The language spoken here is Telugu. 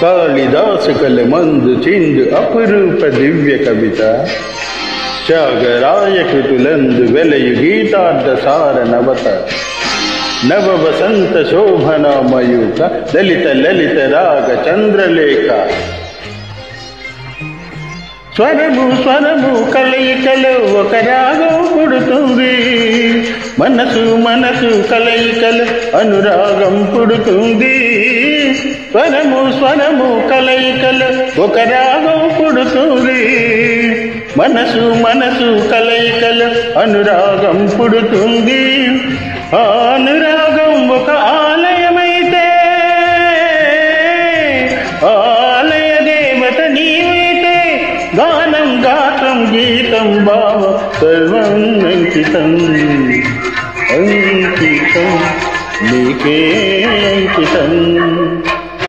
కాళిదాసు కలమందు చిందు అపురూప దివ్య కవిత త్యాగరాయ కృతులందు వెలయు గీతార్థ సార నవత నవ వసంత శోభనామయూక దళిత లలిత రాగ చంద్రలేఖ స్వరము స్వరము కలయికలో ఒక రాగం పుడుతుంది మనసు మనసు కలయికలు అనురాగం పుడుతుంది స్వరము స్వరము కలయికలు ఒక రాగం పుడుతుంది మనసు మనసు కలయికలు అనురాగం పుడుతుంది ఆ అనురాగం ఒక ఆలయమైతే ఆలయ దేవత నీవైతే గానం గాత్రం గీతం భావ సర్వం అంకితం అంకితం నీకే అంకితం.